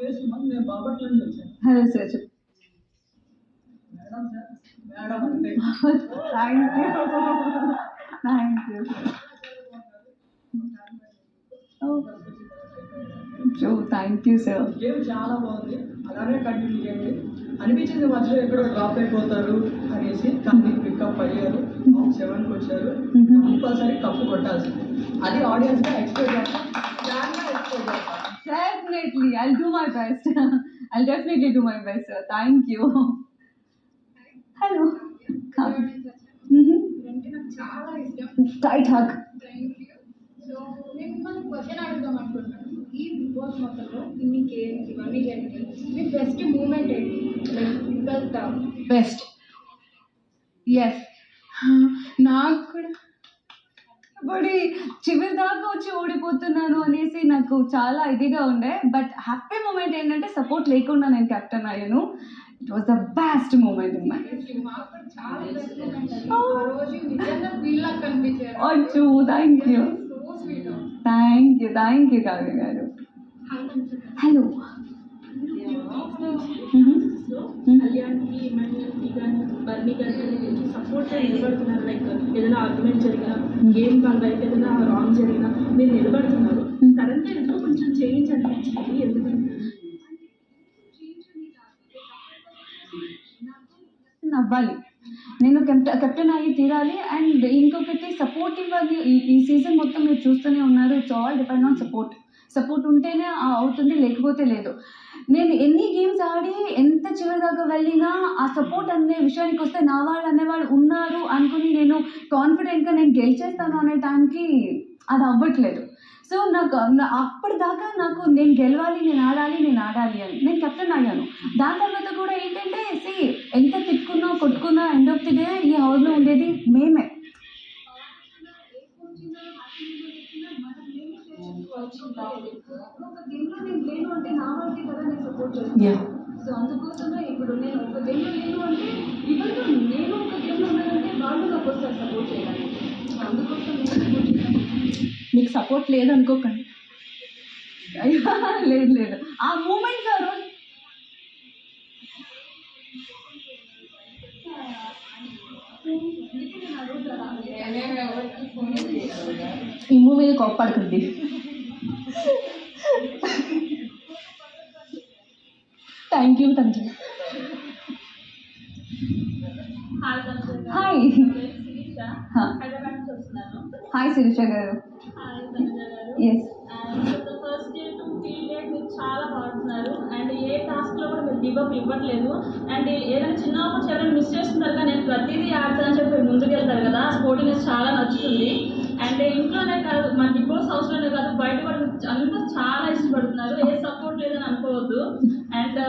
Hello sir. Thank you. Thank you. Thank you sir. Game చాలా బాగుంది, అలానే continue చేయండి. అనిపించింది మధ్యలో ఎక్కడో డ్రాప్ అయిపోతారు అనేసి, కానీ పికప్ అయ్యారు, 7కి వచ్చారు. కంపల్సరీ కప్పు కొట్టాల్సింది. అది ఆడియన్స్ గా ఎక్స్పెక్ట్ చేస్తాం. Definitely, I'll do my best. I'll definitely do my best, sir. Thank you. Hello. Come. చాలా ఇష్టం. Tight hug. Thank you. So నేను మిమ్మల్ని క్వశ్చన్ అడుగుదాం అనుకుంటున్నాను. ఈ బిగ్ బాస్ మొత్తంలో ఇన్ని గేమ్స్ ఇవన్నీ జరిగినాయి, మీ బెస్ట్ మూమెంట్ ఏంటి? Like felt Best. Yes. నాకు కూడా బడి చివరి దాకా వచ్చి ఓడిపోతున్నాను అనేసి నాకు చాలా ఇదిగా ఉండే. బట్ హ్యాపీ మూమెంట్ ఏంటంటే సపోర్ట్ లేకుండా నేను కెప్టెన్ అయ్యాను. It was the best moment in my life. చాలా బెస్ట్ మూమెంట్ అది. ఆ రోజు నిజంగా ఫీల్ లాగా కనిపించారు. అచ్చు, thank you. So sweet. Thank you Kavya గారు. హలో. కళ్యాణ్కి ఇమాన్యుయల్కి కానీ బర్నీ కానీ సపోర్ట్ నిలబడుతున్నారు. లైక్ ఏదైనా ఆర్గ్యుమెంట్ జరిగినా, గేమ్ వాళ్ళ వైపు ఏదైనా రాంగ్ జరిగినా మీరు నిలబడుతున్నారు. సడన్గా ఎందుకు కొంచెం చేంజ్ అనిపించింది, ఎందుకంటే అవ్వాలి, నేను కెప్టెన్ అయ్యి తీరాలి. అండ్ ఇంకొకటి సపోర్ట్ ఇవ్వాలి. ఈ సీజన్ మొత్తం మీరు చూస్తూనే ఉన్నారు. It's all depend on support ఉంటేనే అవుతుంది, లేకపోతే లేదు. నేను ఎన్ని గేమ్స్ ఆడి ఎంత చివరి దాకా వెళ్ళినా ఆ సపోర్ట్ అనే విషయానికి వస్తే నా వాళ్ళు అనేవాళ్ళు ఉన్నారు అనుకుని నేను కాన్ఫిడెంట్గా నేను గెలిచేస్తాను అనే టైంకి అది అవ్వట్లేదు. సో నాకు అప్పటిదాకా నాకు నేను గెలవాలి, నేను ఆడాలి అని నేను కెప్టెన్ అయ్యాను. దాని తర్వాత కూడా ఏంటంటే ఎంత తిట్టుకున్నా కొట్టుకున్నా ఎండ్ ఆఫ్ ది డే ఈ హౌస్లో ఉండేది మేమే. ఒక గేమ్లో నేను లేను అంటే నా వాళ్ళకి కదా నేను సపోర్ట్ చేస్తాను. సో అందుకోసమే ఇప్పుడు నేను ఒక గేమ్లో లేను అంటే ఇవన్నీ నేను ఒక గేమ్లో ఉన్నానంటే వాళ్ళు నాకు వస్తారు సపోర్ట్ చేయడానికి. అందుకోసం నేను సపోర్ట్ చేస్తాను. మీకు సపోర్ట్ లేదనుకోకండి. లేదు ఆ మూమెంట్స్ ఆ రోజు ఈ మూవీ మీద కోప్పడుతుంది. థ్యాంక్ యూ తండ్రి. హాయ్. హాయ్ శిరీష గారు. Yes. First day to feel day మీరు చాలా బాగుంటున్నారు. అండ్ ఏ టాస్క్లో కూడా మీరు గివప్ ఇవ్వట్లేదు. అండ్ ఏదైనా చిన్న ఆపర్చునిటీ మిస్ చేస్తున్నారు కానీ నేను ప్రతిదీ ఆడతానని చెప్పి ముందుకెళ్తారు కదా, స్పోర్టింగ్నెస్ చాలా నచ్చుతుంది. అండ్ ఇంట్లోనే కాదు, మన బిగ్ బాస్ హౌస్లోనే కాదు, బయట కూడా అంతా చాలా ఇష్టపడుతున్నారు. ఏ సపోర్ట్ లేదని అనుకోవద్దు. అండ్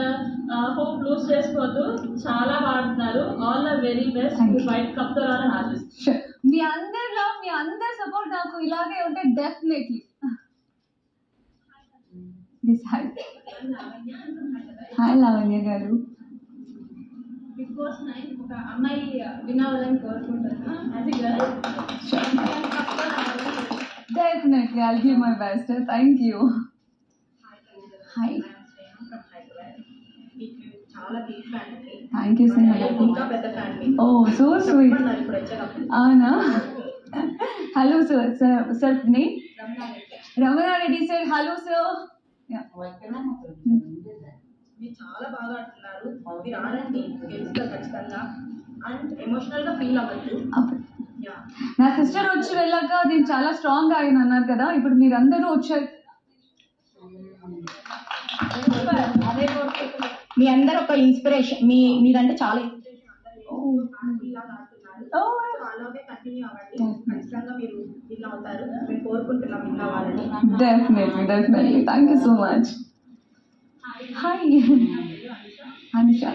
హోప్ లూజ్ చేసుకోవద్దు. చాలా బాగుంటున్నారు. All the very best. మీరు బయట కప్తో రావాలని ఆశిస్తున్నాను. మీ అందరి సపోర్ట్ నాకు ఇలాగే ఉంటే డెఫినెట్లీ. హాయ్ లావణ్య గారు. బిగ్ బాస్ 9 ఒక అమ్మాయి విన్ అవ్వాలని కోరుకుంటున్నాను. అది definitely I'll give my best. Thank you. Hi. చాలా big fan. Thank you so much. ఇంకా పెద్ద ఫ్యాన్. Oh so sweet. ఇప్పుడు వచ్చేటప్పుడు అవునా. Hello sir name Ramana Reddy sir. Hello sir. మీరు చాలా బాగా ఆడుతున్నారు. మీరు ఆడండి, గెలుస్తారు ఖచ్చితంగా. అండ్ ఎమోషనల్ గా ఫీల్ అవ్వద్దు. నా సిస్టర్ వచ్చి వెళ్ళాక నేను చాలా స్ట్రాంగ్ అయ్యాను అన్నారు కదా, ఇప్పుడు మీరందరూ వచ్చారు. మీ అందరు ఒక ఇన్స్పిరేషన్. మీరంటే చాలా అలాగే కంటిన్యూ అవ్వండి. ఖచ్చితంగా మీరు విన్ అవుతారు. మేము కోరుకుంటున్నాం విన్ అవ్వాలని. Definitely thank you so much. Hi Anisha.